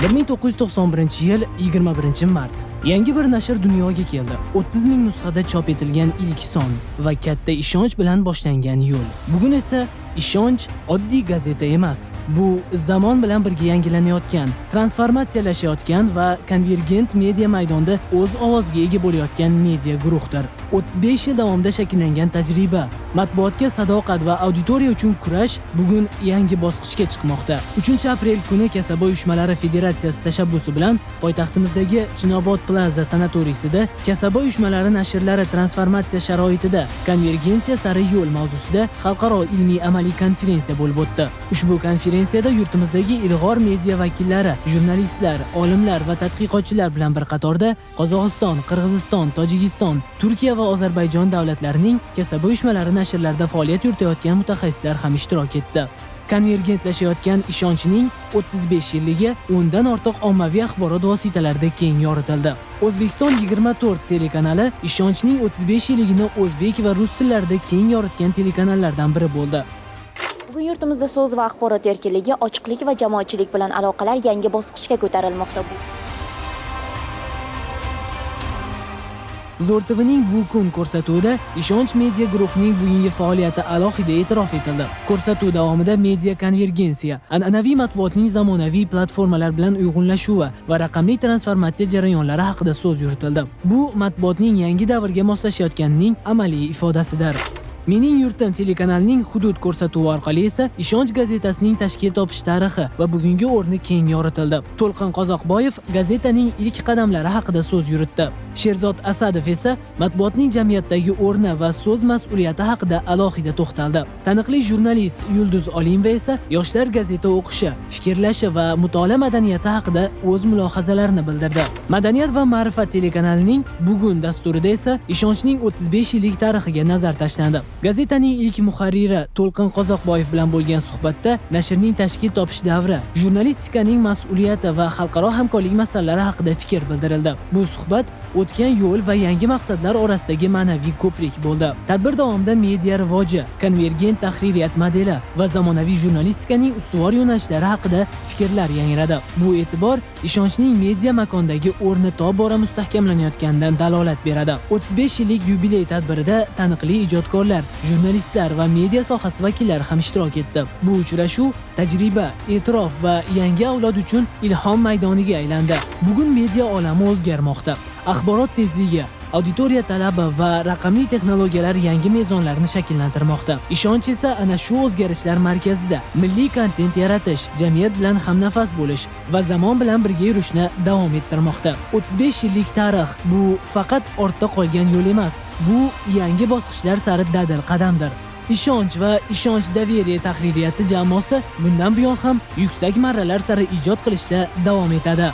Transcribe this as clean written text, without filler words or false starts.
1991-yil 21-mart yangi bir nashr dunyoga keldi. 30 ming nusxada chop etilgan ilk son va katta ishonch bilan boshlangan yo'l. Bugun esa ishonch oddiy gazeta emas. Bu zamon bilan birga yangilanayotgan, transformatsiyalashayotgan va konvergent media maydonida o'z ovoziga ega bo'layotgan media guruhdir. 35 yil davomida shakllangan tajriba, matbuotga sadoqat va auditoriya uchun kurash bugun yangi bosqichga chiqmoqda. 3-aprel kuni Kasaba uyushmalari federatsiyasi tashabbusi bilan poytaxtimizdagi Chinobod Plaza sanatoriysida Kasaba uyushmalari nashrlari transformatsiya sharoitida konvergensiya sari yo'l mavzusida xalqaro ilmiy amaliy konferensiya bo'lib o'tdi. Ushbu konferensiyada yurtimizdagi ilg'or media vakillari, jurnalistlar, olimlar va tadqiqotchilar bilan bir qatorda Qozog'iston, Qirg'iziston, Tojikiston, Turkiya va Ozarbayjon davlatlarining kasaba uyushmalari nashrlarida faoliyat yuritayotgan mutaxassislar ham ishtirok etdi. Konvergentlashayotgan ishonchning 35 yilligi o'ndan ortiq ommaviy axborot vositalarida keng yoritildi. O'zbekiston 24 telekanali ishonchning 35 yilligini o'zbek va rus tillarida keng yoritgan telekanallardan biri bo'ldi. Bugun yurtimizda so'z va axborot erkinligi, ochiqlik va jamoatchilik bilan aloqalar yangi bosqichga ko'tarilmoqda. Zo'r TV'ning bu kun ko'rsatuvida ishonch media guruhining bugungi faoliyati alohida e'tirof etildi. Ko'rsatuv davomida media konvergensiya, an'anaviy matbuotning zamonaviy platformalar bilan uyg'unlashuvi va raqamli transformatsiya jarayonlari haqida so'z yuritildi. Bu matbuotning yangi davrga moslashayotganining amaliy ifodasidir. Mening yurtim telekanalining hudud ko'rsatuvi orqali esa Ishonch gazetasining tashkil topish tarixi va bugungi o'rni keng yoritildi. To'lqin Qozoqboyev gazetaning ilk qadamlari haqida so'z yuritdi. Sherzod Asadov esa matbuotning jamiyatdagi o'rni va so'z mas'uliyati haqida alohida to'xtaldi. Taniqli jurnalist Yulduz Olimova esa yoshlar gazeta o'qishi, fikrlashi va mutolaa madaniyati haqida o'z mulohazalarini bildirdi. Madaniyat va ma'rifat telekanalining bugun dasturida esa ishonchning 35 yillik tarixiga nazar tashlandi. Gazetaning ilk muharriri To'lqin Qozoqboyev bilan bo'lgan suhbatda nashrning tashkil topish davri, jurnalistikaning mas'uliyati va xalqaro hamkorlik masalalari haqida fikr bildirildi. Bu suhbat o'tgan yo'l va yangi maqsadlar orasidagi ma'naviy ko'prik bo'ldi. Tadbir davomida media rivoji, konvergent tahririyat modeli va zamonaviy jurnalistikaning ustuvor yo'nalishlari haqida fikrlar yangradi. Bu e'tibor ishonchning media makondagi o'rni tobora mustahkamlanayotganidan dalolat beradi. 35 yillik yubiley tadbirida taniqli ijodkorlar, jurnalistlar va media sohasi vakillari ham ishtirok etdi. Bu uchrashuv tajriba, e'tirof va yangi avlod uchun ilhom maydoniga aylandi. Bugun media olami o'zgarmoqda. Axborot tezligi, auditoriya talabi va raqamli texnologiyalar yangi mezonlarni shakllantirmoqda. Ishonch esa ana shu o'zgarishlar markazida. Milliy kontent yaratish, jamiyat bilan hamnafas bo'lish va zamon bilan birga yurishni davom ettirmoqda. 35 yillik tarix bu faqat ortda qolgan yo'l emas, bu yangi bosqichlar sari dadil qadamdir. Ishonch va Ishonch Daveriya tahririyati jamoasi bundan buyon ham yuksak marralar sari ijod qilishda davom etadi.